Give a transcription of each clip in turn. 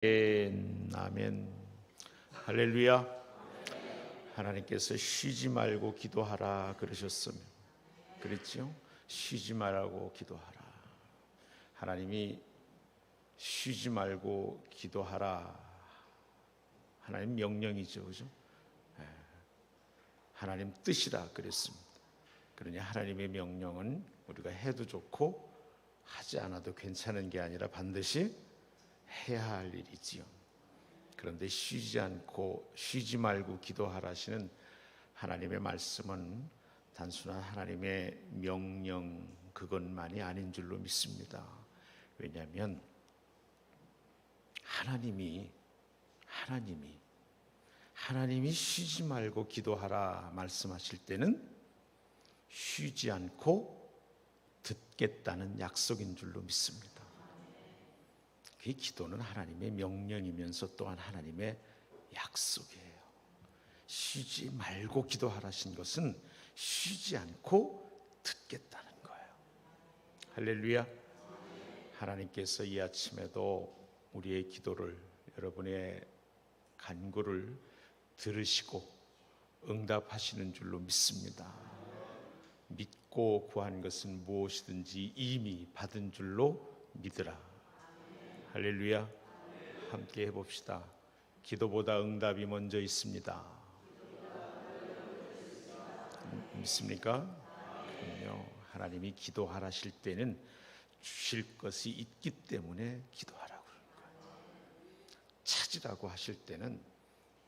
아멘. 할렐루야. 하나님께서 쉬지 말고 기도하라 그러셨으며 그랬죠? 쉬지 말라고 기도하라. 하나님이 쉬지 말고 기도하라. 하나님 명령이죠, 그죠? 하나님 뜻이라 그랬습니다. 그러니 하나님의 명령은 우리가 해도 좋고 하지 않아도 괜찮은 게 아니라 반드시 해야 할 일이지요. 그런데 쉬지 말고 기도하라시는 하나님의 말씀은 단순한 하나님의 명령 그것만이 아닌 줄로 믿습니다. 왜냐하면 하나님이 쉬지 말고 기도하라 말씀하실 때는 쉬지 않고 듣겠다는 약속인 줄로 믿습니다. 그 기도는 하나님의 명령이면서 또한 하나님의 약속이에요. 쉬지 말고 기도하라신 것은 쉬지 않고 듣겠다는 거예요. 할렐루야. 하나님께서 이 아침에도 우리의 기도를, 여러분의 간구를 들으시고 응답하시는 줄로 믿습니다. 믿고 구한 것은 무엇이든지 이미 받은 줄로 믿으라. 할렐루야. 함께 해봅시다. 기도보다 응답이 먼저 있습니다. 믿습니까? 그럼요. 하나님이 기도하라실 때는 주실 것이 있기 때문에 기도하라고 그러는 거예요. 찾으라고 하실 때는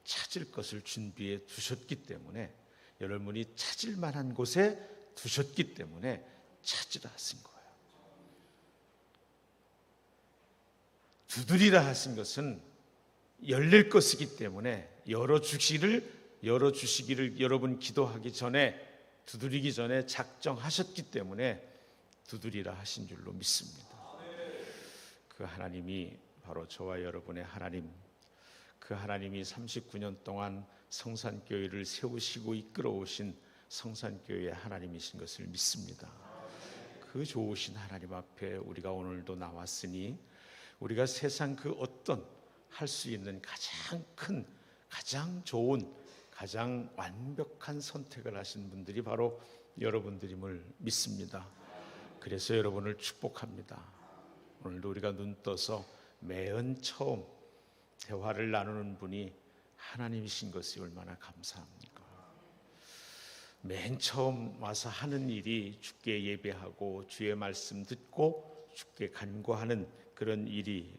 찾을 것을 준비해 두셨기 때문에, 여러분이 찾을 만한 곳에 두셨기 때문에 찾으라 하신 거예요. 두드리라 하신 것은 열릴 것이기 때문에 열어주시기를 여러분 기도하기 전에, 두드리기 전에 작정하셨기 때문에 두드리라 하신 줄로 믿습니다. 그 하나님이 바로 저와 여러분의 하나님, 그 하나님이 39년 동안 성산교회를 세우시고 이끌어 오신 성산교회의 하나님이신 것을 믿습니다. 그 좋으신 하나님 앞에 우리가 오늘도 나왔으니 우리가 세상 그 어떤 할 수 있는 가장 큰, 가장 좋은, 가장 완벽한 선택을 하신 분들이 바로 여러분들임을 믿습니다. 그래서 여러분을 축복합니다. 오늘도 우리가 눈 떠서 맨 처음 대화를 나누는 분이 하나님이신 것이 얼마나 감사합니까? 맨 처음 와서 하는 일이 주께 예배하고 주의 말씀 듣고 주께 간구하는 그런 일이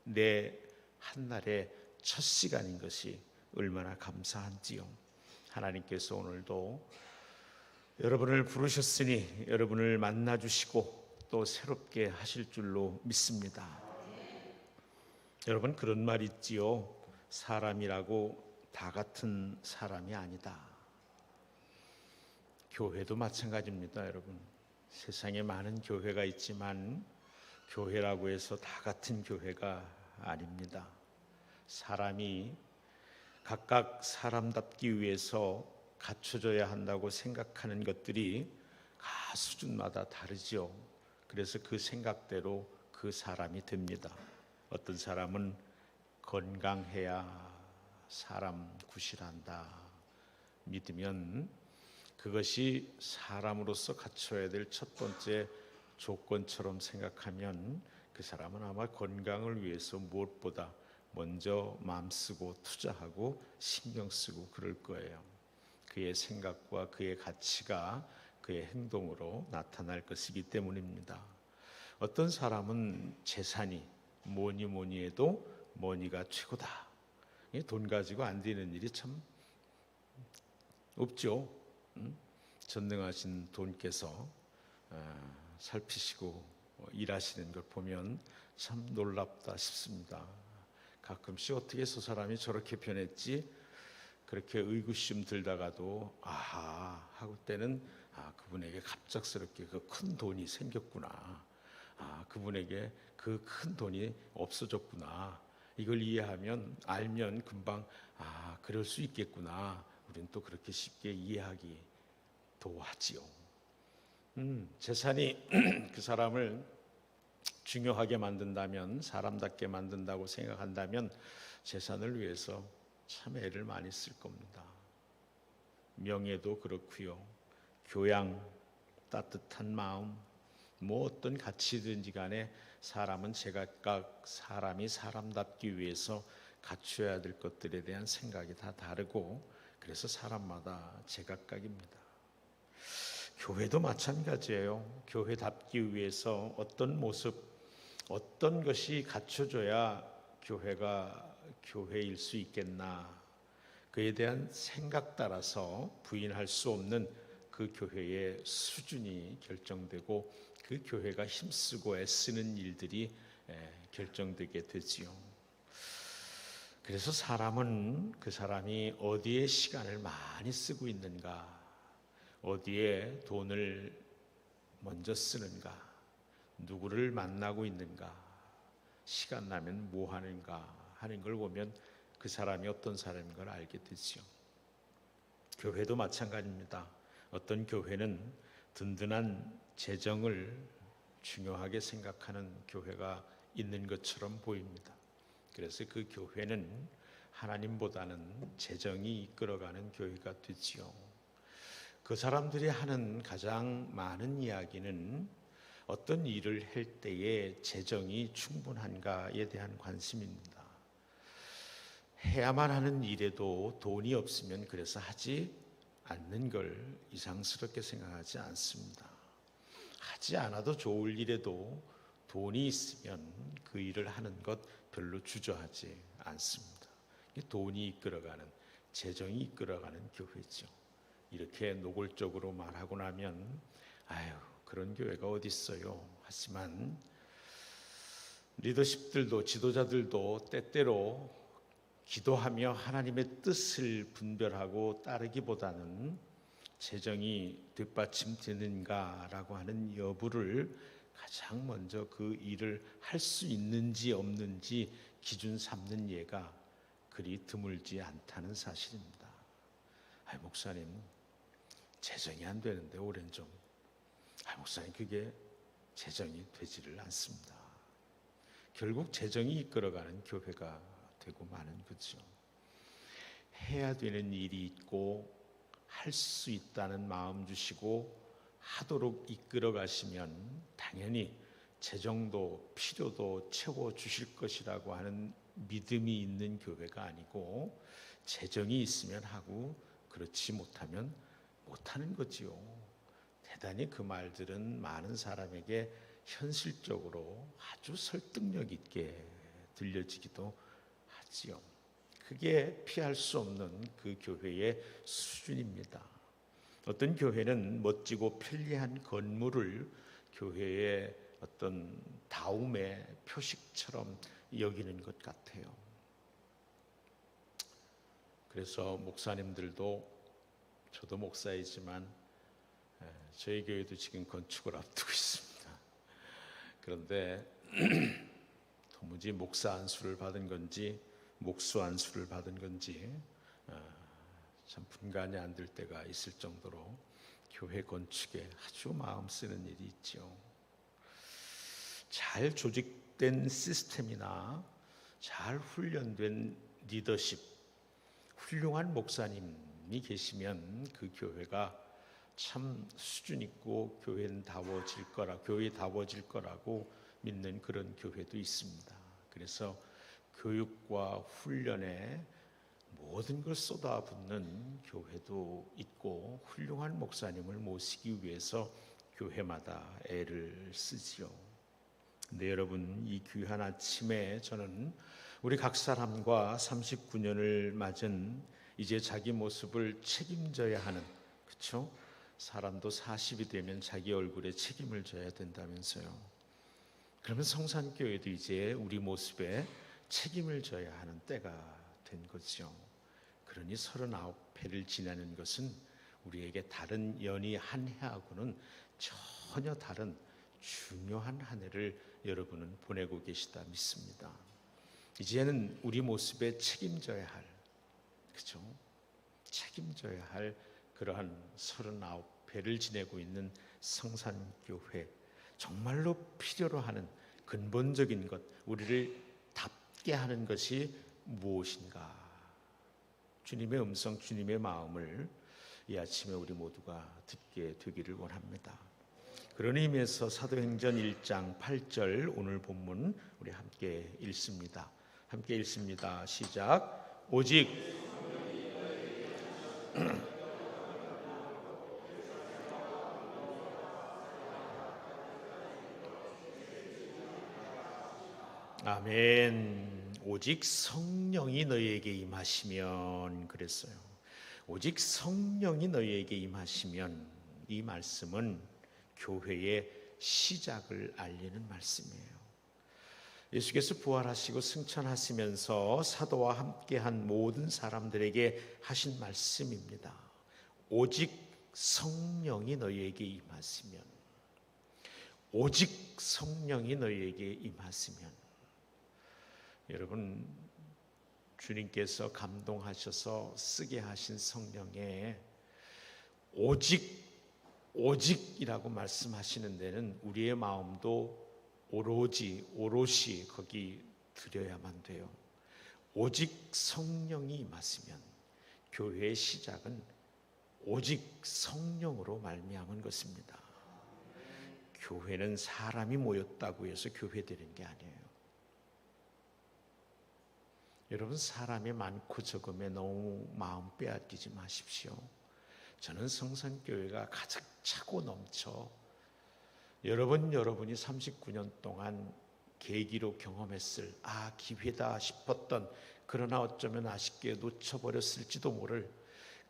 내 한날의 첫 시간인 것이 얼마나 감사한지요. 하나님께서 오늘도 여러분을 부르셨으니 여러분을 만나주시고 또 새롭게 하실 줄로 믿습니다. 여러분, 그런 말 있지요. 사람이라고 다 같은 사람이 아니다. 교회도 마찬가지입니다. 여러분, 세상에 많은 교회가 있지만 교회라고 해서 다 같은 교회가 아닙니다. 사람이 각각 사람답기 위해서 갖춰져야 한다고 생각하는 것들이 각 수준마다 다르죠. 그래서 그 생각대로 그 사람이 됩니다. 어떤 사람은 건강해야 사람 구실한다 믿으면 그것이 사람으로서 갖춰야 될 첫 번째 조건처럼 생각하면 그 사람은 아마 건강을 위해서 무엇보다 먼저 마음 쓰고 투자하고 신경 쓰고 그럴 거예요. 그의 생각과 그의 가치가 그의 행동으로 나타날 것이기 때문입니다. 어떤 사람은 재산이 뭐니 해도 머니가 최고다. 돈 가지고 안 되는 일이 참 없죠. 전능하신 돈께서 살피시고 일하시는 걸 보면 참 놀랍다 싶습니다. 가끔씩 어떻게 저 사람이 저렇게 변했지? 그렇게 의구심 들다가도 아하 하고 때는 그분에게 갑작스럽게 그 큰 돈이 생겼구나. 그분에게 그 큰 돈이 없어졌구나. 이걸 알면 금방 그럴 수 있겠구나. 우리는 또 그렇게 쉽게 이해하기도 하지요. 재산이 그 사람을 중요하게 만든다면, 사람답게 만든다고 생각한다면 재산을 위해서 참 애를 많이 쓸 겁니다. 명예도 그렇고요. 교양, 따뜻한 마음, 뭐 어떤 가치든지 간에 사람은 제각각 사람이 사람답기 위해서 갖춰야 될 것들에 대한 생각이 다 다르고, 그래서 사람마다 제각각입니다. 교회도 마찬가지예요. 교회답기 위해서 어떤 모습, 어떤 것이 갖춰져야 교회가 교회일 수 있겠나, 그에 대한 생각 따라서 부인할 수 없는 그 교회의 수준이 결정되고, 그 교회가 힘쓰고 애쓰는 일들이 결정되게 되지요. 그래서 사람은 그 사람이 어디에 시간을 많이 쓰고 있는가, 어디에 돈을 먼저 쓰는가, 누구를 만나고 있는가, 시간 나면 뭐 하는가 하는 걸 보면 그 사람이 어떤 사람인 걸 알게 되지요. 교회도 마찬가지입니다. 어떤 교회는 든든한 재정을 중요하게 생각하는 교회가 있는 것처럼 보입니다. 그래서 그 교회는 하나님보다는 재정이 이끌어가는 교회가 되지요. 그 사람들이 하는 가장 많은 이야기는 어떤 일을 할 때에 재정이 충분한가에 대한 관심입니다. 해야만 하는 일에도 돈이 없으면 그래서 하지 않는 걸 이상스럽게 생각하지 않습니다. 하지 않아도 좋을 일에도 돈이 있으면 그 일을 하는 것 별로 주저하지 않습니다. 돈이 이끌어가는, 재정이 이끌어가는 교회죠. 이렇게 노골적으로 말하고 나면 아유, 그런 교회가 어디 있어요. 하지만 리더십들도, 지도자들도 때때로 기도하며 하나님의 뜻을 분별하고 따르기보다는 재정이 뒷받침되는가라고 하는 여부를 가장 먼저 그 일을 할 수 있는지 없는지 기준 삼는 예가 그리 드물지 않다는 사실입니다. 목사님, 재정이 안 되는데 올해는 좀. 목사님, 그게 재정이 되지를 않습니다. 결국 재정이 이끌어가는 교회가 되고 마는 거죠. 해야 되는 일이 있고 할 수 있다는 마음 주시고 하도록 이끌어 가시면 당연히 재정도 필요도 채워 주실 것이라고 하는 믿음이 있는 교회가 아니고, 재정이 있으면 하고 그렇지 못하면 못하는 거지요. 대단히 그 말들은 많은 사람에게 현실적으로 아주 설득력 있게 들려지기도 하지요. 그게 피할 수 없는 그 교회의 수준입니다. 어떤 교회는 멋지고 편리한 건물을 교회의 어떤 다움의 표식처럼 여기는 것 같아요. 그래서 목사님들도, 저도 목사이지만 저희 교회도 지금 건축을 앞두고 있습니다. 그런데 도무지 목사 안수를 받은 건지 목수 안수를 받은 건지 참 분간이 안 될 때가 있을 정도로 교회 건축에 아주 마음 쓰는 일이 있죠. 잘 조직된 시스템이나 잘 훈련된 리더십, 훌륭한 목사님이 계시면 그 교회가 참 수준 있고 교회다워질 거라고 믿는 그런 교회도 있습니다. 그래서 교육과 훈련에 모든 걸 쏟아붓는 교회도 있고, 훌륭한 목사님을 모시기 위해서 교회마다 애를 쓰지요. 근데 여러분, 이 귀한 아침에 저는 우리 각 사람과 39년을 맞은 이제 자기 모습을 책임져야 하는, 그렇죠? 사람도 40이 되면 자기 얼굴에 책임을 져야 된다면서요. 그러면 성산교회도 이제 우리 모습에 책임을 져야 하는 때가 된 거죠. 그러니 39회를 지나는 것은 우리에게 다른 연희 한 해하고는 전혀 다른 중요한 한 해를 여러분은 보내고 계시다 믿습니다. 이제는 우리 모습에 책임져야 할, 그죠? 책임져야 할 그러한 39회를 지내고 있는 성산교회, 정말로 필요로 하는 근본적인 것, 우리를 답게 하는 것이 무엇인가? 주님의 음성, 주님의 마음을 이 아침에 우리 모두가 듣게 되기를 원합니다. 그런 의미에서 사도행전 1장 8절 오늘 본문 우리 함께 읽습니다. 함께 읽습니다. 시작. 오직 아멘. 오직 성령이 너희에게 임하시면, 그랬어요. 오직 성령이 너희에게 임하시면, 이 말씀은 교회의 시작을 알리는 말씀이에요. 예수께서 부활하시고 승천하시면서 사도와 함께한 모든 사람들에게 하신 말씀입니다. 오직 성령이 너희에게 임하시면, 오직 성령이 너희에게 임하시면. 여러분, 주님께서 감동하셔서 쓰게 하신 성령에 오직이라고 말씀하시는 데는 우리의 마음도 오롯이 거기 드려야만 돼요. 오직 성령이 임하시면, 교회의 시작은 오직 성령으로 말미암은 것입니다. 교회는 사람이 모였다고 해서 교회되는 게 아니에요. 여러분, 사람이 많고 적음에 너무 마음 빼앗기지 마십시오. 저는 성산교회가 가득 차고 넘쳐 여러분이 39년 동안 계기로 경험했을 기회다 싶었던, 그러나 어쩌면 아쉽게 놓쳐버렸을지도 모를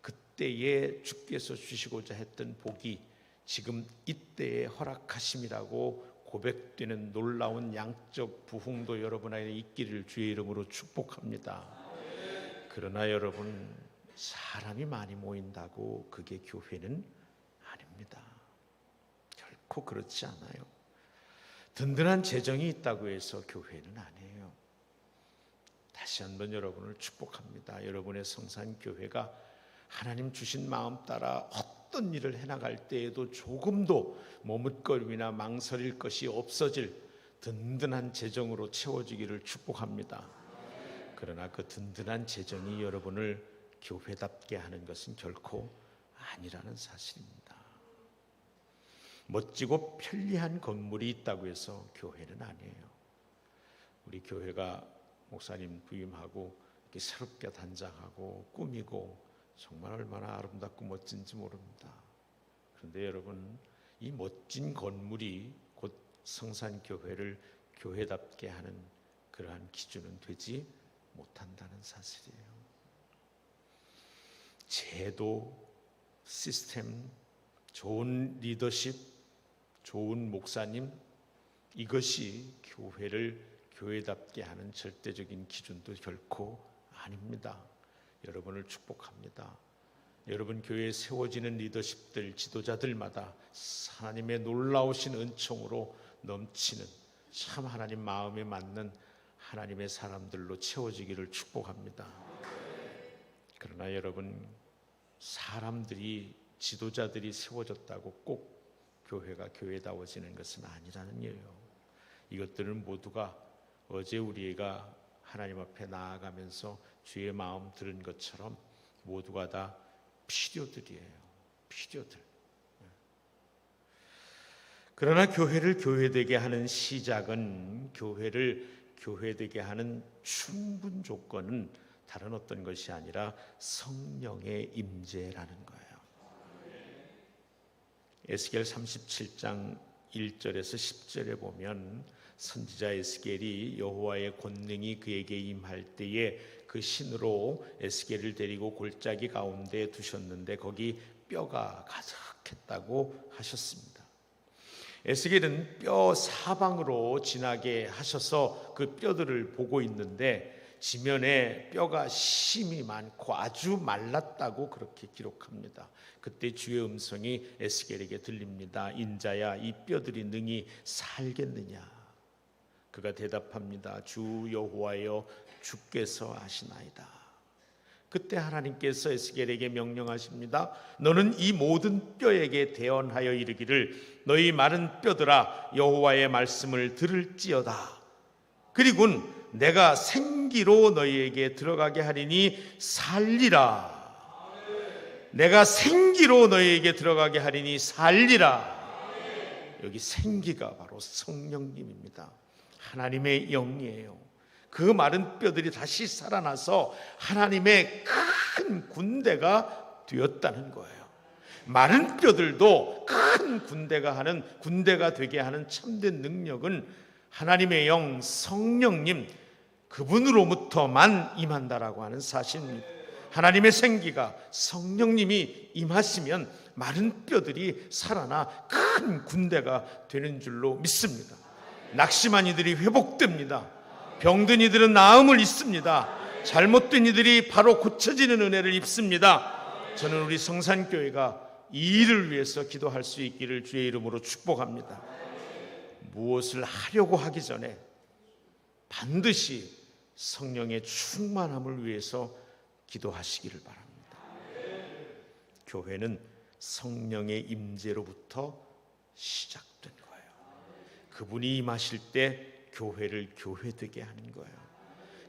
그때에 주께서 주시고자 했던 복이 지금 이때에 허락하심이라고 고백되는 놀라운 양적 부흥도 여러분 안에 있기를 주의 이름으로 축복합니다. 그러나 여러분, 사람이 많이 모인다고 그게 교회는 아닙니다. 결코 그렇지 않아요. 든든한 재정이 있다고 해서 교회는 아니에요. 다시 한번 여러분을 축복합니다. 여러분의 성산교회가 하나님 주신 마음 따라 어떤 일을 해나갈 때에도 조금도 머뭇거림이나 망설일 것이 없어질 든든한 재정으로 채워지기를 축복합니다. 그러나 그 든든한 재정이 여러분을 교회답게 하는 것은 결코 아니라는 사실입니다. 멋지고 편리한 건물이 있다고 해서 교회는 아니에요. 우리 교회가 목사님 부임하고 이렇게 새롭게 단장하고 꾸미고 정말 얼마나 아름답고 멋진지 모릅니다. 그런데 여러분, 이 멋진 건물이 곧 성산교회를 교회답게 하는 그러한 기준은 되지 못한다는 사실이에요. 제도, 시스템, 좋은 리더십, 좋은 목사님, 이것이 교회를 교회답게 하는 절대적인 기준도 결코 아닙니다. 여러분을 축복합니다. 여러분 교회에 세워지는 리더십들, 지도자들마다 하나님의 놀라우신 은총으로 넘치는 참 하나님 마음에 맞는 하나님의 사람들로 채워지기를 축복합니다. 그러나 여러분, 사람들이, 지도자들이 세워졌다고 꼭 교회가 교회다워지는 것은 아니라는 거예요. 이것들은 모두가 어제 우리가 하나님 앞에 나아가면서 주의 마음 들은 것처럼 모두가 다 필요들이에요. 필요들. 그러나 교회를 교회되게 하는 시작은, 교회를 교회되게 하는 충분 조건은 다른 어떤 것이 아니라 성령의 임재라는 거예요. 에스겔 37장 1절에서 10절에 보면 선지자 에스겔이 여호와의 권능이 그에게 임할 때에 그 신으로 에스겔을 데리고 골짜기 가운데 두셨는데 거기 뼈가 가득했다고 하셨습니다. 에스겔은 뼈 사방으로 지나게 하셔서 그 뼈들을 보고 있는데 지면에 뼈가 심이 많고 아주 말랐다고 그렇게 기록합니다. 그때 주의 음성이 에스겔에게 들립니다. 인자야, 이 뼈들이 능히 살겠느냐? 그가 대답합니다. 주 여호와여, 주께서 아시나이다. 그때 하나님께서 에스겔에게 명령하십니다. 너는 이 모든 뼈에게 대언하여 이르기를 너희 마른 뼈들아 여호와의 말씀을 들을지어다. 그리고는 내가 생기로 너희에게 들어가게 하리니 살리라. 내가 생기로 너희에게 들어가게 하리니 살리라. 여기 생기가 바로 성령님입니다. 하나님의 영이에요. 그 마른 뼈들이 다시 살아나서 하나님의 큰 군대가 되었다는 거예요. 마른 뼈들도 큰 군대가 되게 하는 참된 능력은 하나님의 영 성령님 그분으로부터만 임한다라고 하는 사실입니다. 하나님의 생기가 성령님이 임하시면 마른 뼈들이 살아나 큰 군대가 되는 줄로 믿습니다. 낙심한 이들이 회복됩니다. 병든 이들은 나음을 입습니다. 잘못된 이들이 바로 고쳐지는 은혜를 입습니다. 저는 우리 성산교회가 이 일을 위해서 기도할 수 있기를 주의 이름으로 축복합니다. 무엇을 하려고 하기 전에 반드시 성령의 충만함을 위해서 기도하시기를 바랍니다. 교회는 성령의 임재로부터 시작된 거예요. 그분이 임하실 때 교회를 교회되게 하는 거예요.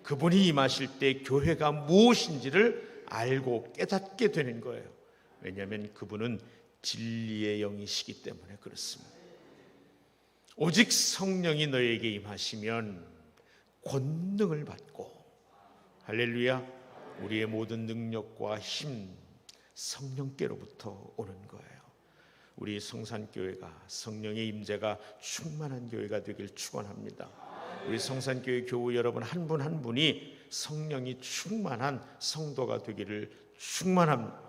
그분이 임하실 때 교회가 무엇인지를 알고 깨닫게 되는 거예요. 왜냐하면 그분은 진리의 영이시기 때문에 그렇습니다. 오직 성령이 너에게 임하시면 권능을 받고, 할렐루야, 우리의 모든 능력과 힘 성령께로부터 오는 거예요. 우리 성산교회가 성령의 임재가 충만한 교회가 되길 축원합니다. 우리 성산교회 교우 여러분 한 분 한 분이 성령이 충만한 성도가 되기를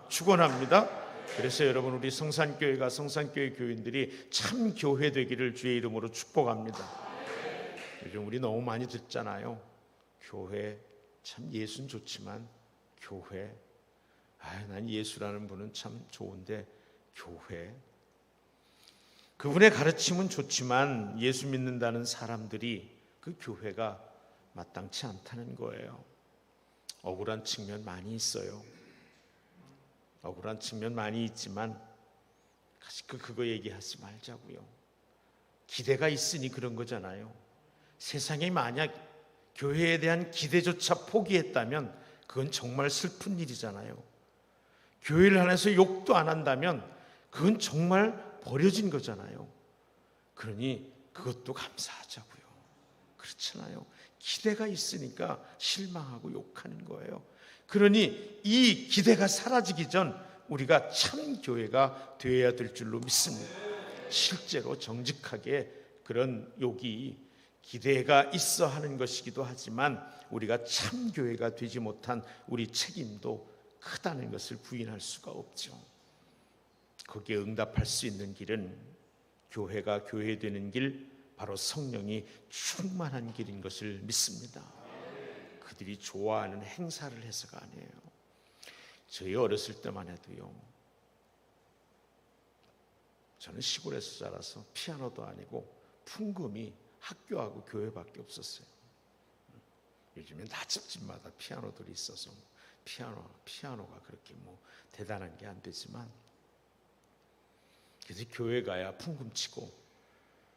축원합니다. 그래서 여러분 우리 성산교회가 성산교회 교인들이 참 교회 되기를 주의 이름으로 축복합니다. 요즘 우리 너무 많이 듣잖아요. 교회 참 예수는 좋지만 교회, 난 예수라는 분은 참 좋은데 교회, 그분의 가르침은 좋지만 예수 믿는다는 사람들이 그 교회가 마땅치 않다는 거예요. 억울한 측면 많이 있어요. 억울한 측면 많이 있지만 그거 얘기하지 말자고요. 기대가 있으니 그런 거잖아요. 세상이 만약 교회에 대한 기대조차 포기했다면 그건 정말 슬픈 일이잖아요. 교회를 안에서 욕도 안 한다면 그건 정말 버려진 거잖아요. 그러니 그것도 감사하자고요. 그렇잖아요. 기대가 있으니까 실망하고 욕하는 거예요. 그러니 이 기대가 사라지기 전 우리가 참 교회가 되어야 될 줄로 믿습니다. 실제로 정직하게 그런 욕이 기대가 있어 하는 것이기도 하지만 우리가 참 교회가 되지 못한 우리 책임도 크다는 것을 부인할 수가 없죠. 거기에 응답할 수 있는 길은 교회가 교회되는 길, 바로 성령이 충만한 길인 것을 믿습니다. 그들이 좋아하는 행사를 해서가 아니에요. 저희 어렸을 때만 해도요, 저는 시골에서 자라서 피아노도 아니고 풍금이 학교하고 교회밖에 없었어요. 요즘엔 다 집집마다 피아노들이 있어서 피아노가 그렇게 대단한 게 안 되지만, 그래서 교회 가야 풍금 치고,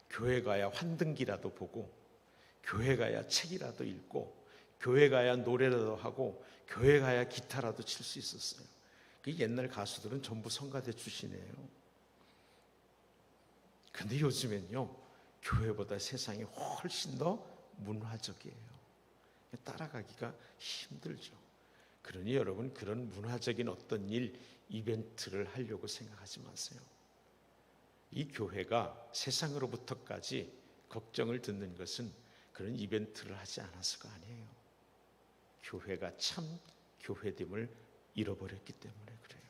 교회 가야 환등기라도 보고, 교회 가야 책이라도 읽고, 교회 가야 노래라도 하고, 교회 가야 기타라도 칠 수 있었어요. 그 옛날 가수들은 전부 성가대 출신이에요. 근데 요즘엔요, 교회보다 세상이 훨씬 더 문화적이에요. 따라가기가 힘들죠. 그러니 여러분, 그런 문화적인 어떤 일, 이벤트를 하려고 생각하지 마세요. 이 교회가 세상으로부터까지 걱정을 듣는 것은 그런 이벤트를 하지 않아서가 아니에요. 교회가 참 교회됨을 잃어버렸기 때문에 그래요.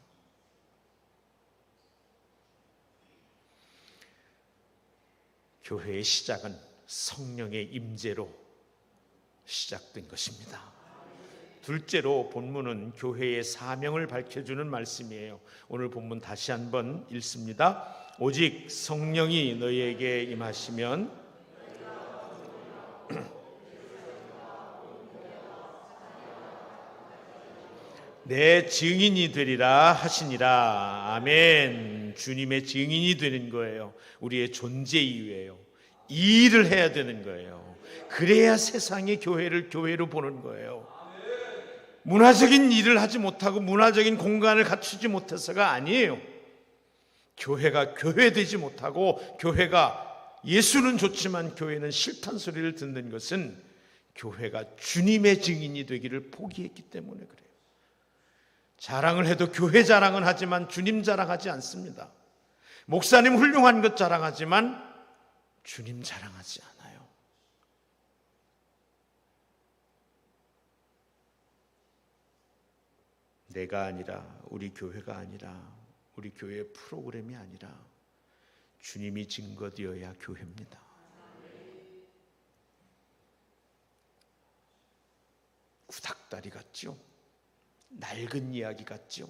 교회의 시작은 성령의 임재로 시작된 것입니다. 둘째로 본문은 교회의 사명을 밝혀주는 말씀이에요. 오늘 본문 다시 한번 읽습니다. 오직 성령이 너희에게 임하시면 내 증인이 되리라 하시니라. 아멘. 주님의 증인이 되는 거예요. 우리의 존재 이유예요. 이 일을 해야 되는 거예요. 그래야 세상이 교회를 교회로 보는 거예요. 문화적인 일을 하지 못하고 문화적인 공간을 갖추지 못해서가 아니에요. 교회가 교회되지 못하고 교회가 예수는 좋지만 교회는 싫다는 소리를 듣는 것은 교회가 주님의 증인이 되기를 포기했기 때문에 그래요. 자랑을 해도 교회 자랑은 하지만 주님 자랑하지 않습니다. 목사님 훌륭한 것 자랑하지만 주님 자랑하지 않아요. 내가 아니라, 우리 교회가 아니라, 우리 교회의 프로그램이 아니라 주님이 증거되어야 교회입니다. 구닥다리 같죠? 낡은 이야기 같죠?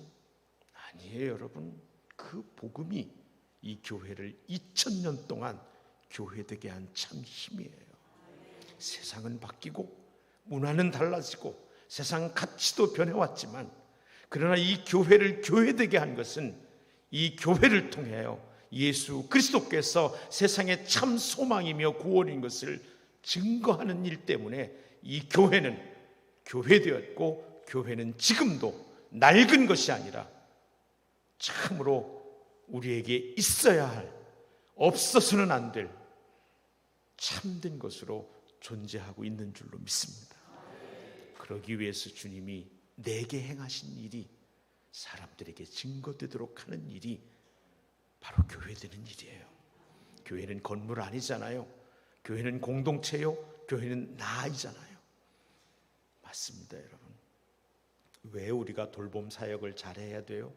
아니에요, 여러분. 그 복음이 이 교회를 2000년 동안 교회되게 한 참 힘이에요. 세상은 바뀌고 문화는 달라지고 세상 가치도 변해왔지만, 그러나 이 교회를 교회되게 한 것은 이 교회를 통하여 예수 그리스도께서 세상의 참 소망이며 구원인 것을 증거하는 일 때문에 이 교회는 교회되었고, 교회는 지금도 낡은 것이 아니라 참으로 우리에게 있어야 할, 없어서는 안 될 참된 것으로 존재하고 있는 줄로 믿습니다. 그러기 위해서 주님이 내게 행하신 일이 사람들에게 증거되도록 하는 일이 바로 교회되는 일이에요. 교회는 건물 아니잖아요. 교회는 공동체요. 교회는 나이잖아요. 맞습니다, 여러분. 왜 우리가 돌봄 사역을 잘해야 돼요?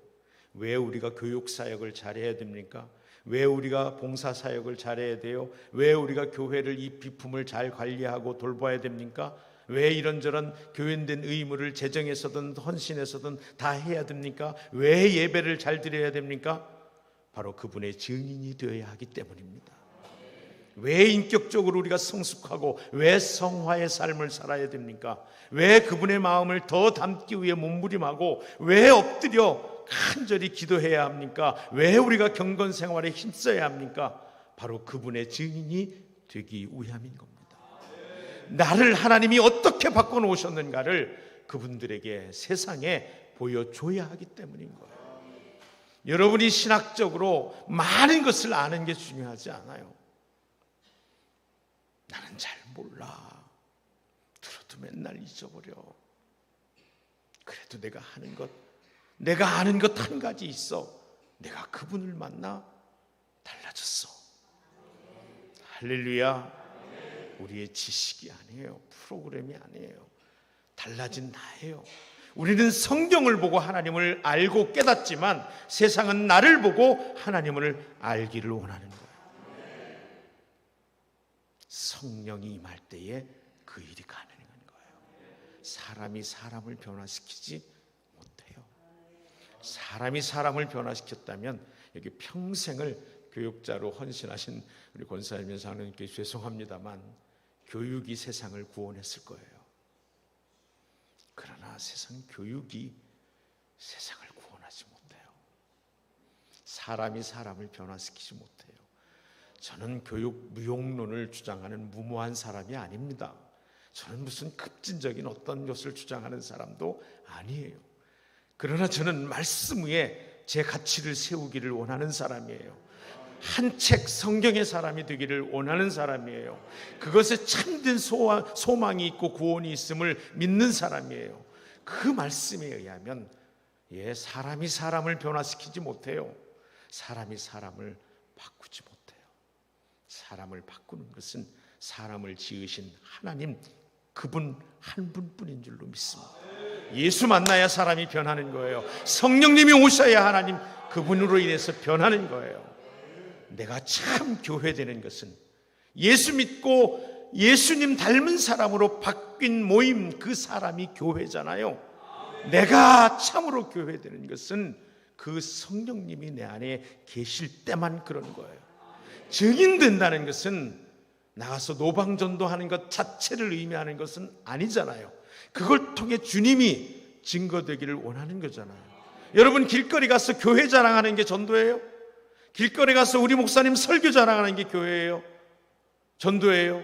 왜 우리가 교육 사역을 잘해야 됩니까? 왜 우리가 봉사 사역을 잘해야 돼요? 왜 우리가 교회를 이 비품을 잘 관리하고 돌봐야 됩니까? 왜 이런저런 교인된 의무를 재정에서든 헌신에서든 다 해야 됩니까? 왜 예배를 잘 드려야 됩니까? 바로 그분의 증인이 되어야 하기 때문입니다. 왜 인격적으로 우리가 성숙하고 왜 성화의 삶을 살아야 됩니까? 왜 그분의 마음을 더 담기 위해 몸부림하고 왜 엎드려 간절히 기도해야 합니까? 왜 우리가 경건 생활에 힘써야 합니까? 바로 그분의 증인이 되기 위함인 겁니다. 나를 하나님이 어떻게 바꿔놓으셨는가를 그분들에게, 세상에 보여줘야 하기 때문인 거예요. 여러분이 신학적으로 많은 것을 아는 게 중요하지 않아요. 나는 잘 몰라. 들어도 맨날 잊어버려. 그래도 내가 아는 것 한 가지 있어. 내가 그분을 만나 달라졌어. 할렐루야. 우리의 지식이 아니에요. 프로그램이 아니에요. 달라진 나예요. 우리는 성경을 보고 하나님을 알고 깨닫지만 세상은 나를 보고 하나님을 알기를 원하는 거예요. 성령이 임할 때에 그 일이 가능한 거예요. 사람이 사람을 변화시키지 못해요. 사람이 사람을 변화시켰다면 여기 평생을 교육자로 헌신하신 우리 권사님께서 하나님께 죄송합니다만 교육이 세상을 구원했을 거예요. 그러나 세상 교육이 세상을 구원하지 못해요. 사람이 사람을 변화시키지 못해요. 저는 교육 무용론을 주장하는 무모한 사람이 아닙니다. 저는 무슨 급진적인 어떤 것을 주장하는 사람도 아니에요. 그러나 저는 말씀 위에 제 가치를 세우기를 원하는 사람이에요. 한 책 성경의 사람이 되기를 원하는 사람이에요. 그것에 참된 소망이 있고 구원이 있음을 믿는 사람이에요. 그 말씀에 의하면 사람이 사람을 변화시키지 못해요. 사람이 사람을 바꾸지 못해요. 사람을 바꾸는 것은 사람을 지으신 하나님, 그분 한 분뿐인 줄로 믿습니다. 예수 만나야 사람이 변하는 거예요. 성령님이 오셔야 하나님 그분으로 인해서 변하는 거예요. 내가 참 교회되는 것은 예수 믿고 예수님 닮은 사람으로 바뀐 모임, 그 사람이 교회잖아요. 내가 참으로 교회되는 것은 그 성령님이 내 안에 계실 때만 그런 거예요. 증인된다는 것은 나가서 노방전도하는 것 자체를 의미하는 것은 아니잖아요. 그걸 통해 주님이 증거되기를 원하는 거잖아요. 여러분, 길거리 가서 교회 자랑하는 게 전도예요? 길거리 가서 우리 목사님 설교 자랑하는 게 교회예요? 전도예요?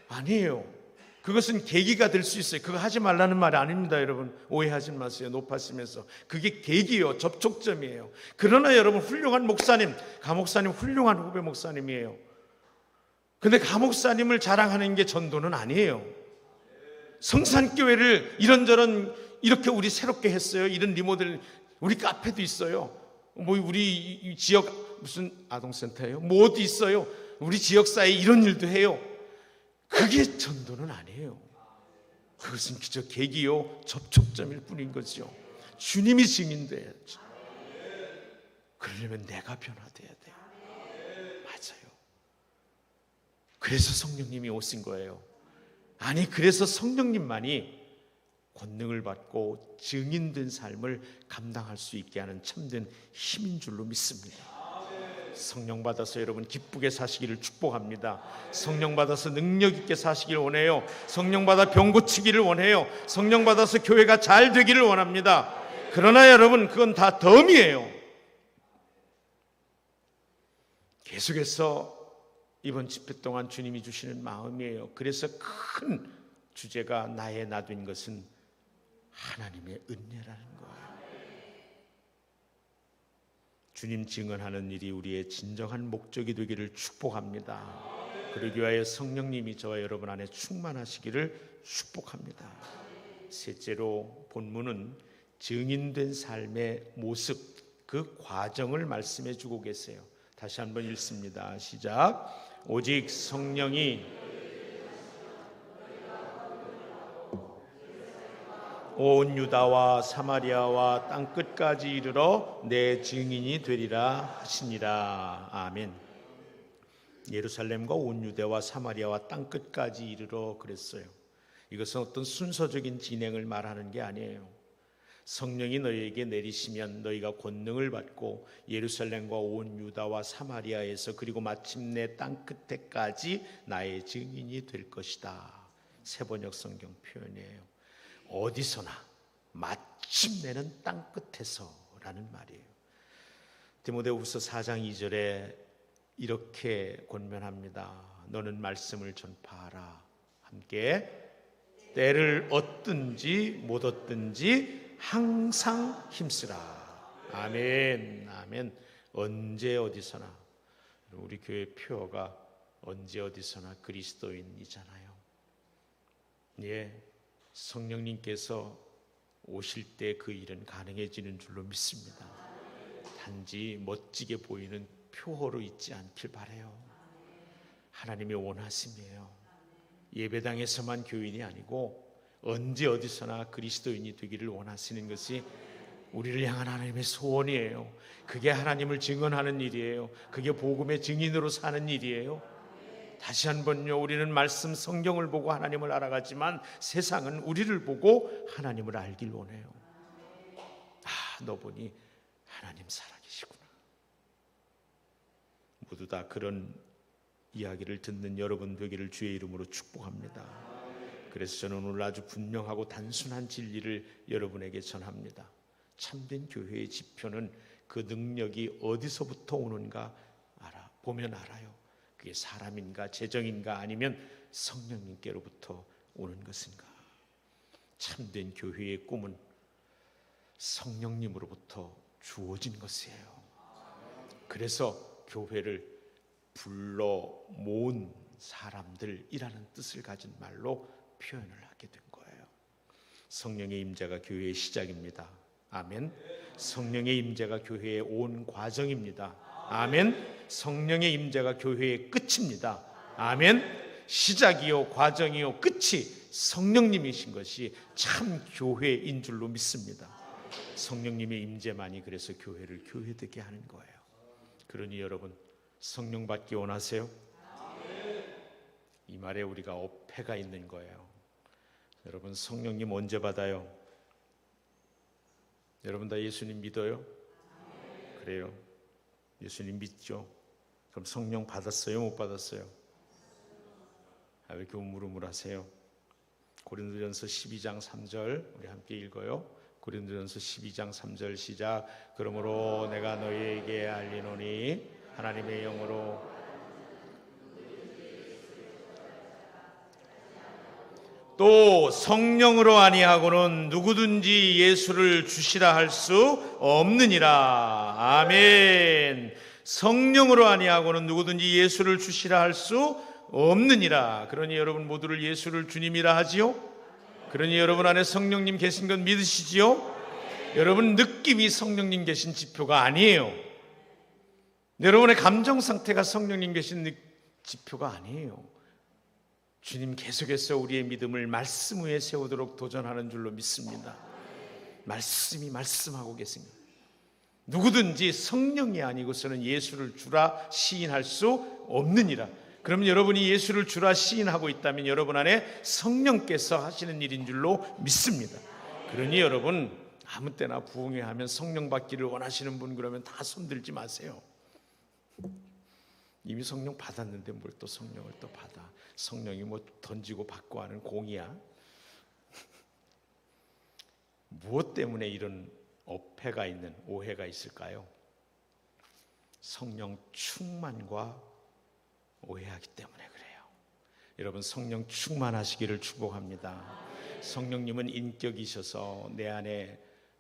아니에요. 그것은 계기가 될 수 있어요. 그거 하지 말라는 말이 아닙니다. 여러분, 오해하지 마세요. 높아지면서 그게 계기요, 접촉점이에요. 그러나 여러분, 훌륭한 목사님, 가목사님 훌륭한 후배 목사님이에요. 근데 가목사님을 자랑하는 게 전도는 아니에요. 성산교회를 이런저런 이렇게 우리 새롭게 했어요. 이런 리모델, 우리 카페도 있어요. 뭐 우리 지역 무슨 아동센터예요? 뭐 어디 있어요? 우리 지역사회에 이런 일도 해요. 그게 전도는 아니에요. 그것은 그저 계기요, 접촉점일 뿐인 거죠. 주님이 증인돼야죠. 그러려면 내가 변화돼야 돼요. 맞아요. 그래서 성령님이 오신 거예요. 아니, 그래서 성령님만이 권능을 받고 증인된 삶을 감당할 수 있게 하는 참된 힘인 줄로 믿습니다. 성령 받아서 여러분 기쁘게 사시기를 축복합니다. 성령 받아서 능력 있게 사시기를 원해요. 성령 받아 병 고치기를 원해요. 성령 받아서 교회가 잘 되기를 원합니다. 그러나 여러분, 그건 다 덤이에요. 계속해서 이번 집회 동안 주님이 주시는 마음이에요. 그래서 큰 주제가 나의 나된 것은 하나님의 은혜라는 거예요. 주님 증언하는 일이 우리의 진정한 목적이 되기를 축복합니다. 그러기 위하여 성령님이 저와 여러분 안에 충만하시기를 축복합니다. 셋째로, 본문은 증인된 삶의 모습, 그 과정을 말씀해 주고 계세요. 다시 한번 읽습니다. 시작. 오직 성령이 온 유다와 사마리아와 땅끝까지 이르러 내 증인이 되리라 하시니라. 아멘. 예루살렘과 온 유대와 사마리아와 땅끝까지 이르러 그랬어요. 이것은 어떤 순서적인 진행을 말하는 게 아니에요. 성령이 너희에게 내리시면 너희가 권능을 받고 예루살렘과 온 유다와 사마리아에서 그리고 마침내 땅끝에까지 나의 증인이 될 것이다. 세번역 성경 표현이에요. 어디서나 마침내는 땅끝에서라는 말이에요. 디모데후서 4장 2절에 이렇게 권면합니다. 너는 말씀을 전파하라. 함께 때를 얻든지 못 얻든지 항상 힘쓰라. 아멘. 아멘. 언제 어디서나, 우리 교회 표어가 언제 어디서나 그리스도인이잖아요. 예. 성령님께서 오실 때 그 일은 가능해지는 줄로 믿습니다. 단지 멋지게 보이는 표어로 있지 않길 바라요. 하나님의 원하심이에요. 예배당에서만 교인이 아니고 언제 어디서나 그리스도인이 되기를 원하시는 것이 우리를 향한 하나님의 소원이에요. 그게 하나님을 증언하는 일이에요. 그게 복음의 증인으로 사는 일이에요. 다시 한번요, 우리는 말씀 성경을 보고 하나님을 알아가지만 세상은 우리를 보고 하나님을 알길 원해요. 아, 너 보니 하나님 살아계시구나. 모두 다 그런 이야기를 듣는 여러분 되기를 주의 이름으로 축복합니다. 그래서 저는 오늘 아주 분명하고 단순한 진리를 여러분에게 전합니다. 참된 교회의 지표는 그 능력이 어디서부터 오는가 보면 알아요. 그게 사람인가 재정인가 아니면 성령님께로부터 오는 것인가. 참된 교회의 꿈은 성령님으로부터 주어진 것이에요. 그래서 교회를 불러 모은 사람들이라는 뜻을 가진 말로 표현을 하게 된 거예요. 성령의 임재가 교회의 시작입니다. 아멘. 성령의 임재가 교회의 온 과정입니다. 아멘. 성령의 임재가 교회의 끝입니다. 아멘. 시작이요 과정이요 끝이 성령님이신 것이 참 교회인 줄로 믿습니다. 성령님의 임재만이 그래서 교회를 교회되게 하는 거예요. 그러니 여러분, 성령 받기 원하세요? 이 말에 우리가 어폐가 있는 거예요. 여러분, 성령님 언제 받아요? 여러분 다 예수님 믿어요? 그래요. 예수님 믿죠? 그럼 성령 받았어요? 못 받았어요? 왜 이렇게 우물우물하세요? 고린도전서 12장 3절 우리 함께 읽어요. 고린도전서 12장 3절 시작. 그러므로 내가 너희에게 알리노니 하나님의 영으로 또 성령으로 아니하고는 누구든지 예수를 주시라 할 수 없느니라. 아멘. 성령으로 아니하고는 누구든지 예수를 주시라 할 수 없느니라. 그러니 여러분 모두를 예수를 주님이라 하지요? 그러니 여러분 안에 성령님 계신 건 믿으시지요? 여러분 느낌이 성령님 계신 지표가 아니에요. 여러분의 감정 상태가 성령님 계신 지표가 아니에요. 주님 계속해서 우리의 믿음을 말씀 위에 세우도록 도전하는 줄로 믿습니다. 말씀이 말씀하고 계십니다. 누구든지 성령이 아니고서는 예수를 주라 시인할 수 없느니라. 그러면 여러분이 예수를 주라 시인하고 있다면 여러분 안에 성령께서 하시는 일인 줄로 믿습니다. 그러니 여러분 아무 때나 부흥회 하면 성령 받기를 원하시는 분 그러면 다 손들지 마세요. 이미 성령 받았는데 뭘 또 성령을 또 받아. 성령이 뭐 던지고 받고 하는 공이야. 무엇 때문에 이런 어폐가 있는 오해가 있을까요? 성령 충만과 오해하기 때문에 그래요. 여러분 성령 충만하시기를 축복합니다. 성령님은 인격이셔서 내 안에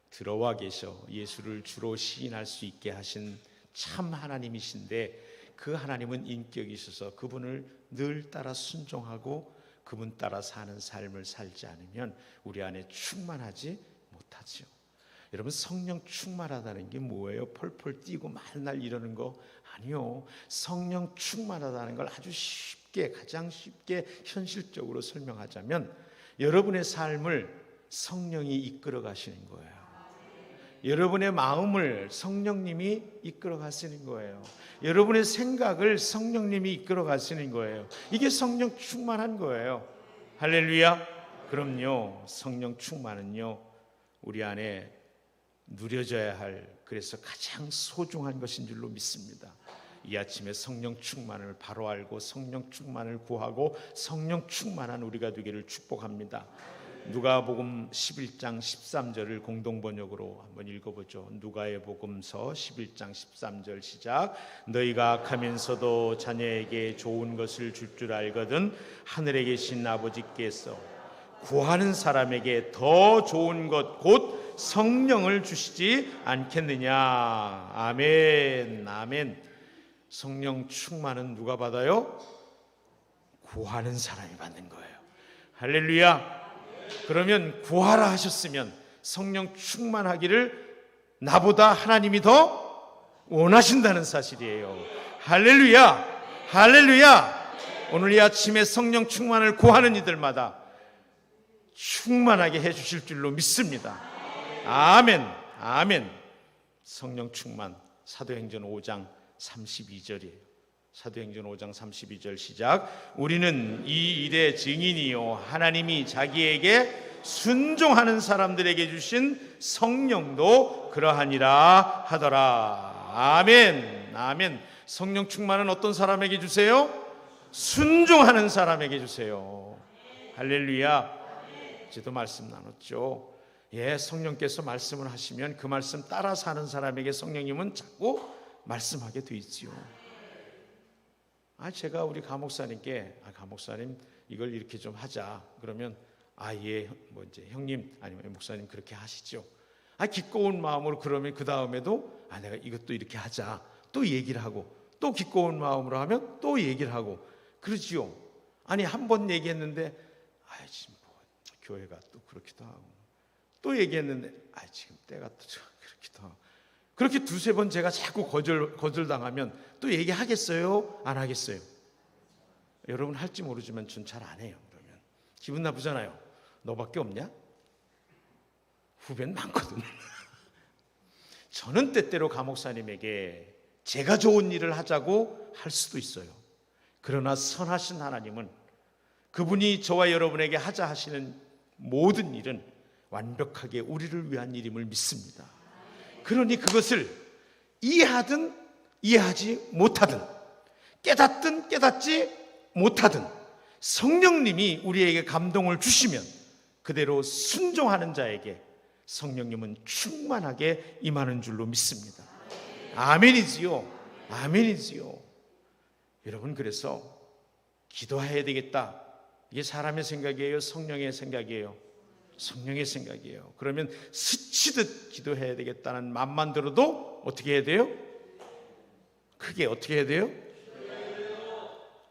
들어와 계셔 예수를 주로 시인할 수 있게 하신 참 하나님이신데 그 하나님은 인격이셔서 그분을 늘 따라 순종하고 그분 따라 사는 삶을 살지 않으면 우리 안에 충만하지 못하죠. 여러분 성령 충만하다는 게 뭐예요? 펄펄 뛰고 만날 이러는 거 아니요. 성령 충만하다는 걸 아주 쉽게 가장 쉽게 현실적으로 설명하자면 여러분의 삶을 성령이 이끌어 가시는 거예요. 여러분의 마음을 성령님이 이끌어 가시는 거예요. 여러분의 생각을 성령님이 이끌어 가시는 거예요. 이게 성령 충만한 거예요. 할렐루야. 그럼요. 성령 충만은요 우리 안에 누려져야 할 그래서 가장 소중한 것인 줄로 믿습니다. 이 아침에 성령 충만을 바로 알고 성령 충만을 구하고 성령 충만한 우리가 되기를 축복합니다. 누가복음 11장 13절을 공동번역으로 한번 읽어보죠. 누가의 복음서 11장 13절 시작. 너희가 악하면서도 자녀에게 좋은 것을 줄 줄 알거든 하늘에 계신 아버지께서 구하는 사람에게 더 좋은 것 곧 성령을 주시지 않겠느냐. 아멘. 아멘. 성령 충만은 누가 받아요? 구하는 사람이 받는 거예요. 할렐루야. 그러면 구하라 하셨으면 성령 충만하기를 나보다 하나님이 더 원하신다는 사실이에요. 할렐루야. 할렐루야. 오늘 이 아침에 성령 충만을 구하는 이들마다 충만하게 해주실 줄로 믿습니다. 아멘. 아멘. 성령 충만. 사도행전 5장 32절이에요. 사도행전 5장 32절 시작. 우리는 이 일의 증인이요 하나님이 자기에게 순종하는 사람들에게 주신 성령도 그러하니라 하더라. 아멘. 아멘. 성령 충만은 어떤 사람에게 주세요? 순종하는 사람에게 주세요. 할렐루야. 어제도 말씀 나눴죠. 예, 성령께서 말씀을 하시면 그 말씀 따라 사는 사람에게 성령님은 자꾸 말씀하게 돼 있지요. 제가 우리 감목사님께 감목사님 이걸 이렇게 좀 하자. 그러면 예, 뭐 이제 형님 아니면 목사님 그렇게 하시죠. 기꺼운 마음으로 그러면 그 다음에도 내가 이것도 이렇게 하자. 또 얘기를 하고 또 기꺼운 마음으로 하면 또 얘기를 하고 그러지요. 한 번 얘기했는데 지금 뭐 교회가 또 그렇기도 하고 또 얘기했는데 지금 때가 또 그렇기도 하고 그렇게 두세 번 제가 자꾸 거절당하면 또 얘기하겠어요? 안 하겠어요? 여러분 할지 모르지만 전 잘 안 해요. 그러면 기분 나쁘잖아요. 너밖에 없냐? 후배는 많거든. 저는 때때로 감목사님에게 제가 좋은 일을 하자고 할 수도 있어요. 그러나 선하신 하나님은 그분이 저와 여러분에게 하자 하시는 모든 일은 완벽하게 우리를 위한 일임을 믿습니다. 그러니 그것을 이해하든 이해하지 못하든 깨닫든 깨닫지 못하든 성령님이 우리에게 감동을 주시면 그대로 순종하는 자에게 성령님은 충만하게 임하는 줄로 믿습니다. 아멘이지요. 아멘이지요. 여러분, 그래서 기도해야 되겠다. 이게 사람의 생각이에요? 성령의 생각이에요? 성령의 생각이에요. 그러면 스치듯 기도해야 되겠다는 맘만 들어도 어떻게 해야 돼요? 크게 어떻게 해야 돼요?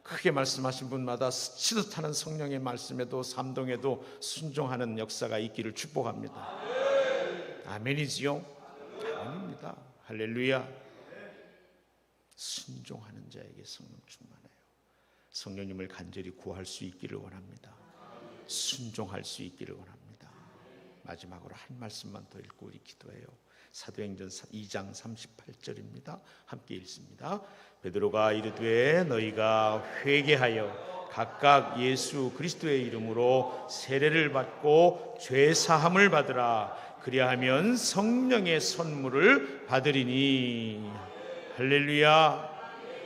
크게 말씀하신 분마다 스치듯 하는 성령의 말씀에도 감동에도 순종하는 역사가 있기를 축복합니다. 아멘이지요? 아멘입니다. 할렐루야. 순종하는 자에게 성령 충만해요. 성령님을 간절히 구할 수 있기를 원합니다. 순종할 수 있기를 원합니다. 마지막으로 한 말씀만 더 읽고 우리 기도해요. 사도행전 2장 38절입니다. 함께 읽습니다. 베드로가 이르되 너희가 회개하여 각각 예수 그리스도의 이름으로 세례를 받고 죄 사함을 받으라. 그리하면 성령의 선물을 받으리니. 할렐루야.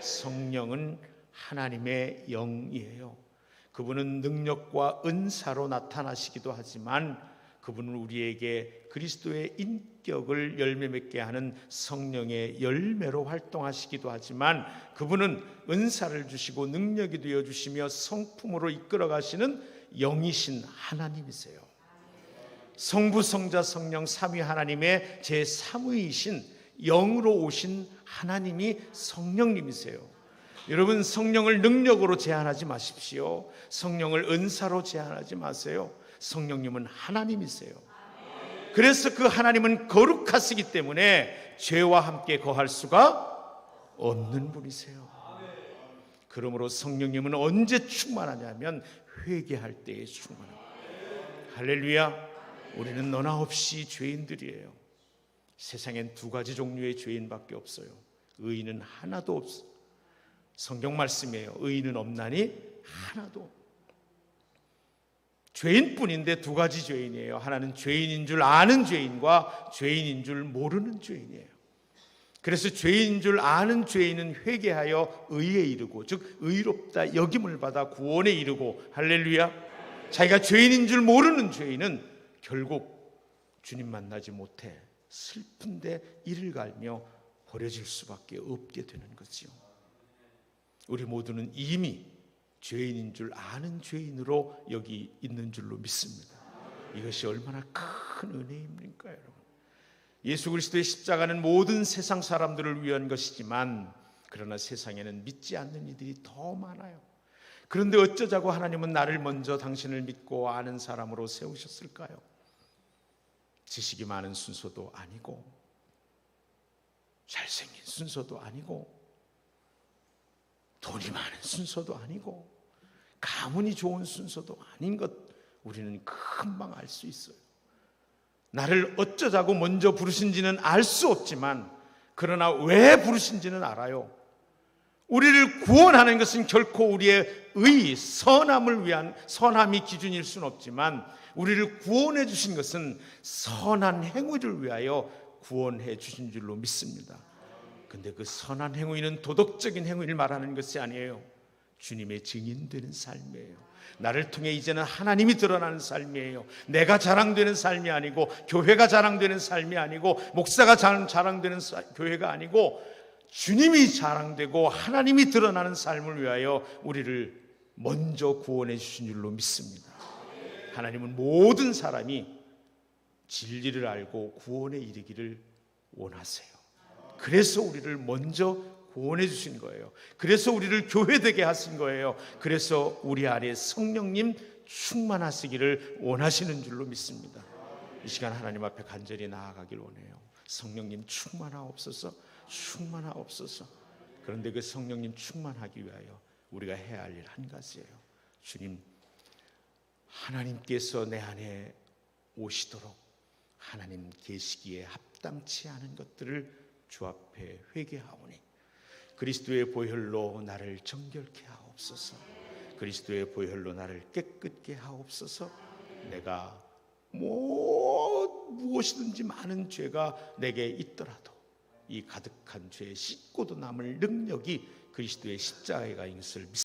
성령은 하나님의 영이에요. 그분은 능력과 은사로 나타나시기도 하지만 그분은 우리에게 그리스도의 인격을 열매 맺게 하는 성령의 열매로 활동하시기도 하지만 그분은 은사를 주시고 능력이 되어주시며 성품으로 이끌어 가시는 영이신 하나님이세요. 성부, 성자, 성령 삼위 하나님의 제3위이신 영으로 오신 하나님이 성령님이세요. 여러분, 성령을 능력으로 제한하지 마십시오. 성령을 은사로 제한하지 마세요. 성령님은 하나님이세요. 그래서 그 하나님은 거룩하시기 때문에 죄와 함께 거할 수가 없는 분이세요. 그러므로 성령님은 언제 충만하냐면 회개할 때에 충만합니다. 할렐루야. 우리는 너나 없이 죄인들이에요. 세상엔 두 가지 종류의 죄인밖에 없어요. 의인은 하나도 없어요. 성경 말씀이에요. 의인은 없나니 하나도. 죄인뿐인데 두 가지 죄인이에요. 하나는 죄인인 줄 아는 죄인과 죄인인 줄 모르는 죄인이에요. 그래서 죄인인 줄 아는 죄인은 회개하여 의에 이르고, 즉 의롭다 여김을 받아 구원에 이르고, 할렐루야. 자기가 죄인인 줄 모르는 죄인은 결국 주님 만나지 못해 슬픈데 이를 갈며 버려질 수밖에 없게 되는 거지요. 우리 모두는 이미 죄인인 줄 아는 죄인으로 여기 있는 줄로 믿습니다. 이것이 얼마나 큰 은혜입니까, 여러분? 예수 그리스도의 십자가는 모든 세상 사람들을 위한 것이지만 그러나 세상에는 믿지 않는 이들이 더 많아요. 그런데 어쩌자고 하나님은 나를 먼저 당신을 믿고 아는 사람으로 세우셨을까요? 지식이 많은 순서도 아니고 잘생긴 순서도 아니고 돈이 많은 순서도 아니고 가문이 좋은 순서도 아닌 것 우리는 금방 알 수 있어요. 나를 어쩌자고 먼저 부르신지는 알 수 없지만 그러나 왜 부르신지는 알아요. 우리를 구원하는 것은 결코 우리의 의, 선함을 위한 선함이 기준일 수는 없지만 우리를 구원해 주신 것은 선한 행위를 위하여 구원해 주신 줄로 믿습니다. 근데 그 선한 행위는 도덕적인 행위를 말하는 것이 아니에요. 주님의 증인되는 삶이에요. 나를 통해 이제는 하나님이 드러나는 삶이에요. 내가 자랑되는 삶이 아니고 교회가 자랑되는 삶이 아니고 목사가 자랑되는 교회가 아니고 주님이 자랑되고 하나님이 드러나는 삶을 위하여 우리를 먼저 구원해 주신 줄로 믿습니다. 하나님은 모든 사람이 진리를 알고 구원에 이르기를 원하세요. 그래서 우리를 먼저 구원해 주신 거예요. 그래서 우리를 교회되게 하신 거예요. 그래서 우리 안에 성령님 충만하시기를 원하시는 줄로 믿습니다. 이 시간 하나님 앞에 간절히 나아가길 원해요. 성령님 충만하옵소서, 충만하옵소서. 그런데 그 성령님 충만하기 위하여 우리가 해야 할 일 한 가지예요. 주님, 하나님께서 내 안에 오시도록 하나님 계시기에 합당치 않은 것들을 주 앞에 회개하오니 그리스도의 보혈로 나를 정결케 하옵소서. 그리스도의 보혈로 나를 깨끗게 하옵소서. 내가 무엇이든지 많은 죄가 내게 있더라도 이 가득한 죄에 씻고도 남을 능력이 그리스도의 십자가인 것을 믿습니다.